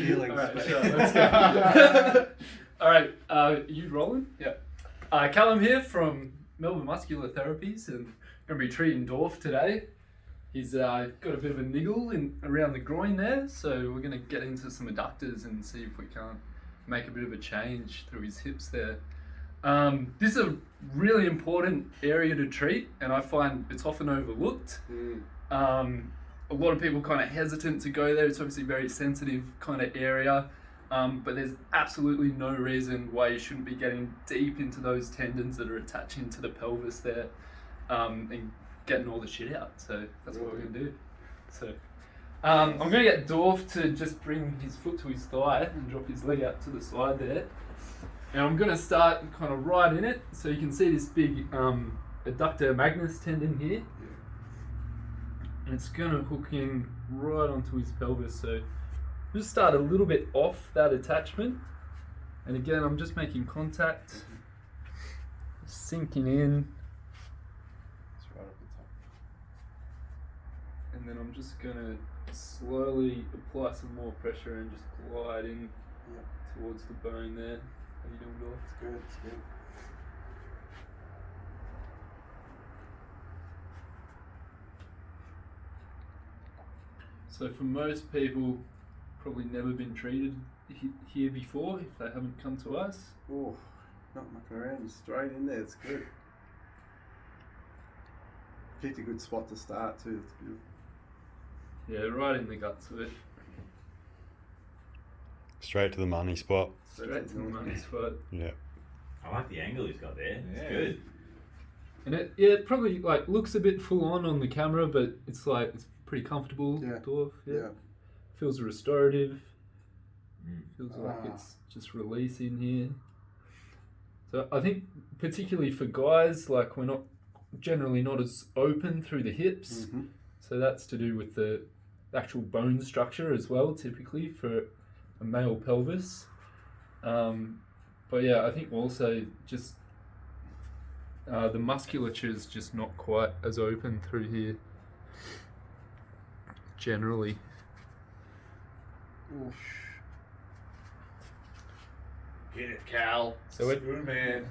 feelings. All right, sure, let's go. All right, you rolling? Yeah. Callum here from Melbourne Muscular Therapies, and going to be treating Dorf today. He's got a bit of a niggle around the groin there, so we're going to get into some adductors and see if we can't make a bit of a change through his hips there. This is a really important area to treat, and I find it's often overlooked. A lot of people kind of hesitant to go there. It's obviously a very sensitive kind of area, but there's absolutely no reason why you shouldn't be getting deep into those tendons that are attaching to the pelvis there, and getting all the shit out. So that's what we're going to do. So I'm going to get Dorf to just bring his foot to his thigh and drop his leg out to the side there. And I'm going to start kind of right in it. So you can see this big adductor magnus tendon here. And it's going to hook in right onto his pelvis. So just start a little bit off that attachment. And again, I'm just making contact, sinking in. It's right up the top. And then I'm just going to slowly apply some more pressure and just glide in towards the bone there. How you doing, Dorf? It's good, it's good. So for most people, probably never been treated here before if they haven't come to us. Oh, not mucking around, just straight in there, it's good. Picked a good spot to start too, it's beautiful. Yeah, right in the guts of it. Straight to the money spot. Straight to the money spot. Yeah. I like the angle he's got there. Yeah. It's good. And it probably like looks a bit full on the camera, but it's pretty comfortable. Yeah. Dorf. Yeah. Feels restorative. Feels like it's just releasing here. So I think particularly for guys, like we're generally not as open through the hips. Mm-hmm. So that's to do with the actual bone structure as well, typically for a male pelvis. But yeah, I think also just the musculature is just not quite as open through here generally. Oof. Get it, Cal. So we're Good man.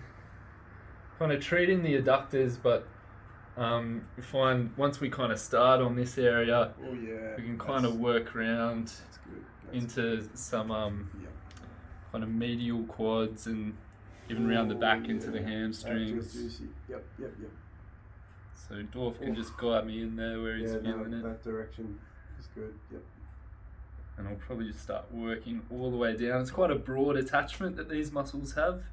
kind of treating the adductors, but we find once we kind of start on this area, Oh yeah. we can kind of work around That's good. into some Yeah. kind of medial quads and even around the back into the That feels hamstrings. juicy. Yep. So Dorf can just guide me in there where he's Yeah, feeling no, it. that direction is good. Yep. And I'll probably just start working all the way down. It's quite a broad attachment that these muscles have.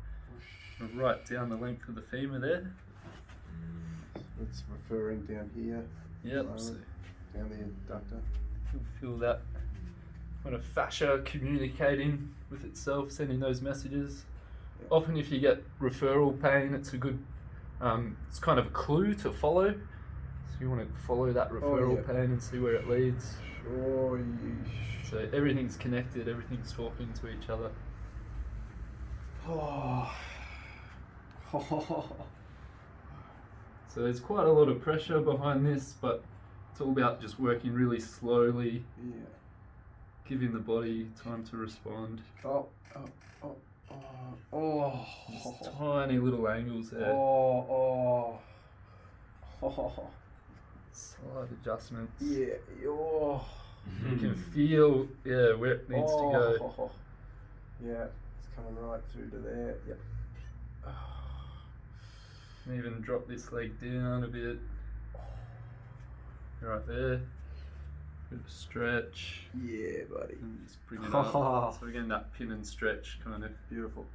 Right down the length of the femur there. It's referring down here. Yep. Slowly. So Down the adductor. you'll feel that kind of fascia communicating with itself, sending those messages. Yep. Often if you get referral pain, it's a good, it's kind of a clue to follow. So you want to follow that referral yeah. pain and see where it leads. Oh, yeesh. So everything's connected, everything's talking to each other. Oh. So there's quite a lot of pressure behind this, but it's all about just working really slowly, Yeah. giving the body time to respond. Oh. Just tiny little angles there. Oh. Slight adjustments. Yeah. Oh. You can feel, where it needs to go. Yeah, it's coming right through to there. Yep. And even drop this leg down a bit. Right there. Bit of a stretch. Yeah, buddy. And just bring it up. So again, that pin and stretch kind of. Beautiful.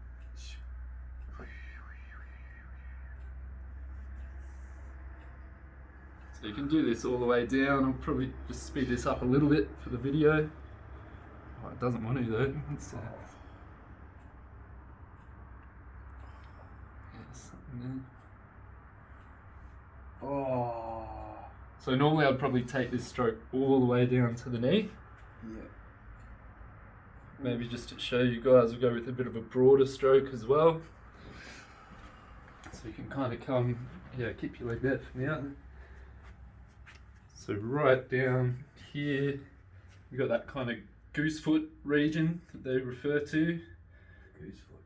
So you can do this all the way down. I'll probably just speed this up a little bit for the video. Oh, it doesn't want to though. It's, yeah, something there. Oh. So normally I'd probably take this stroke all the way down to the knee. Yeah. Maybe just to show you guys, we'll go with a bit of a broader stroke as well. So you can kind of come, keep your leg there for now. So right down here, you've got that kind of goose foot region that they refer to. Goose foot.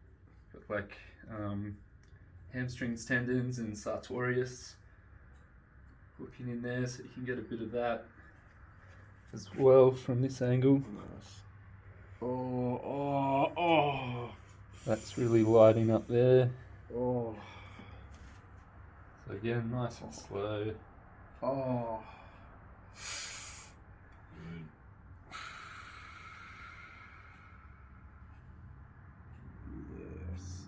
Got like hamstrings, tendons, and sartorius hooking in there, so you can get a bit of that as well from this angle. Nice. Oh. That's really lighting up there. Oh. So again, nice and slow. Oh. Good. Yes.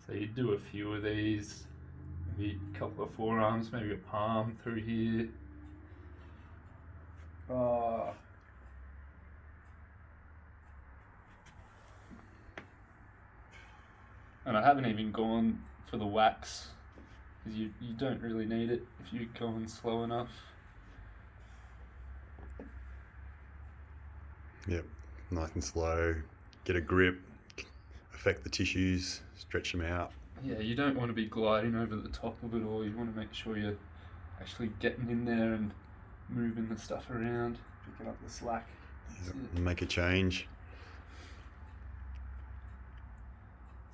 So you do a few of these, maybe a couple of forearms, maybe a palm through here. Oh. And I haven't even gone for the wax, because you don't really need it if you're going slow enough. Yep, nice and slow. Get a grip, affect the tissues, stretch them out. Yeah, you don't want to be gliding over the top of it all. You want to make sure you're actually getting in there and moving the stuff around. Picking up the slack. Yep, make a change.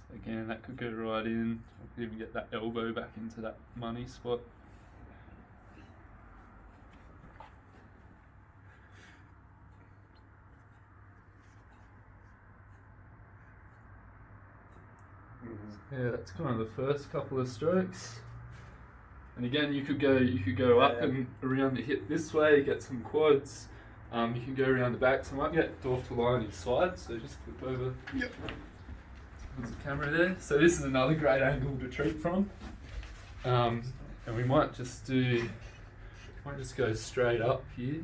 So again, that could go right in. I could even get that elbow back into that money spot. Yeah, that's kind of the first couple of strokes. And again, you could go up and around the hip this way, get some quads. You can go around the back. So I might get Dorf to lie on his side. So just flip over. Yep. There's the camera there. So this is another great angle to treat from. And we might just go straight up here.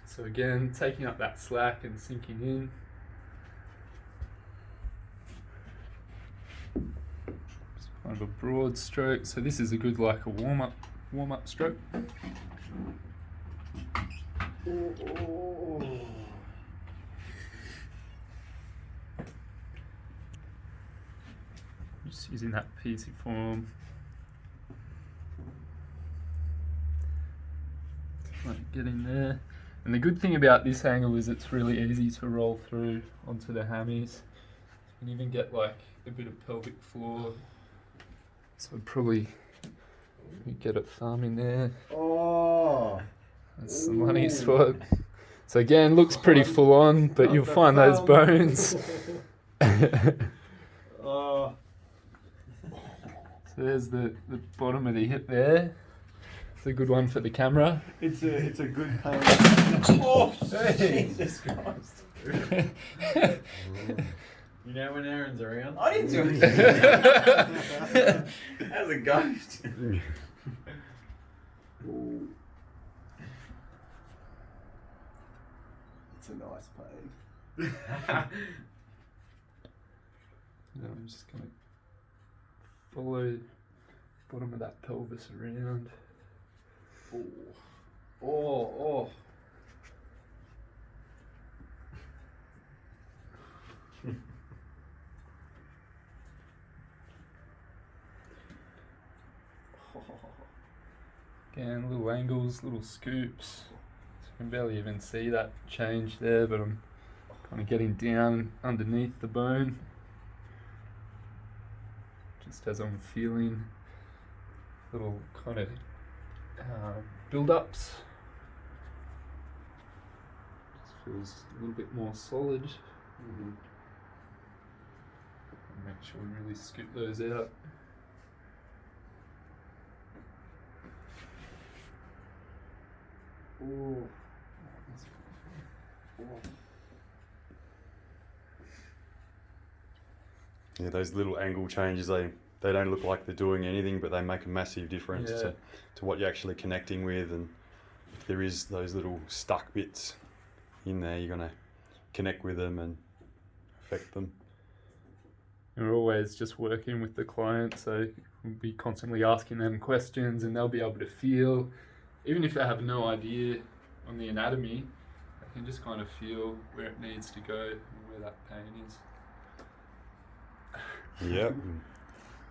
So again, taking up that slack and sinking in. Kind of a broad stroke, so this is a good like a warm up stroke. Just using that peasy form. Like get in there. And the good thing about this angle is it's really easy to roll through onto the hammies. You can even get like a bit of pelvic floor. So probably get a thumb in there. Oh. That's the money spot. So again, looks pretty full on, but you'll find those bones. Oh. So there's the bottom of the hip there. It's a good one for the camera. It's a good pain. Oh, Hey. Jesus Christ. You know when Aaron's around? I didn't do it. As a ghost. It's a nice pain. Now I'm just going to follow the bottom of that pelvis around. Oh. Again, little angles, little scoops. So you can barely even see that change there, but I'm kind of getting down underneath the bone. Just as I'm feeling little kind of build-ups. Just feels a little bit more solid. Make sure we really scoop those out. Ooh. Yeah, those little angle changes, they don't look like they're doing anything, but they make a massive difference to what you're actually connecting with. And if there is those little stuck bits in there, you're going to connect with them and affect them. And we're always just working with the client, so we'll be constantly asking them questions, and they'll be able to feel, even if they have no idea on the anatomy, they can just kind of feel where it needs to go and where that pain is. Yep,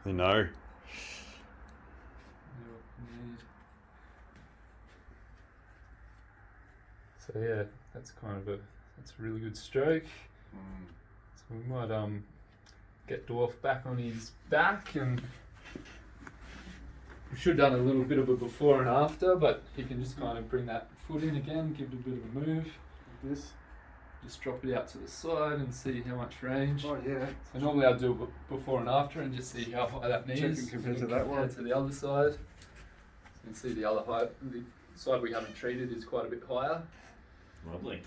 they know. So So yeah, that's a really good stroke. So we might get Dorf back on his back, and we should have done a little bit of a before and after, but he can just kind of bring that foot in again, give it a bit of a move. Like this. Just drop it out to the side and see how much range. Oh yeah. So normally I'll do a before and after and just see how high that knee Check is it compared to that one. compared to the other side. So you can see the other height, the side we haven't treated is quite a bit higher. Lovely.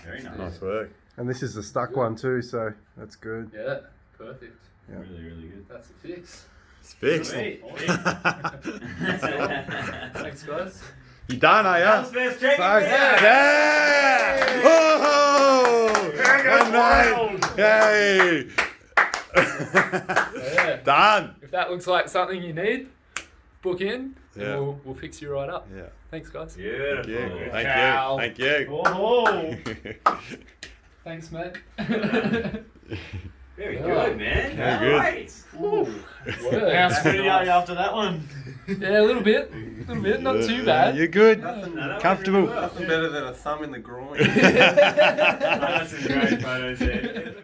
Very nice. Nice work. And this is the stuck one too, so that's good. Yeah, perfect. Yeah. Really, really good. That's a fix. It's fixed. Sweet. Thanks, guys. You done, are ya? Callum's first training Fuck. day. Yeah! Oh! Hey! Yeah. Done. If that looks like something you need, book in and Yeah. we'll fix you right up. Yeah. Thanks, guys. Thank you. Beautiful. Thank Ciao. you. Thank you. Oh, Thanks, mate. very Yeah. good, man. Very good. Right. Works. Pretty young after that one. Yeah, a little bit. Not too bad. You're good. Nothing, No, that Comfortable. went really well. nothing better than a thumb in the groin. That's some great photos there.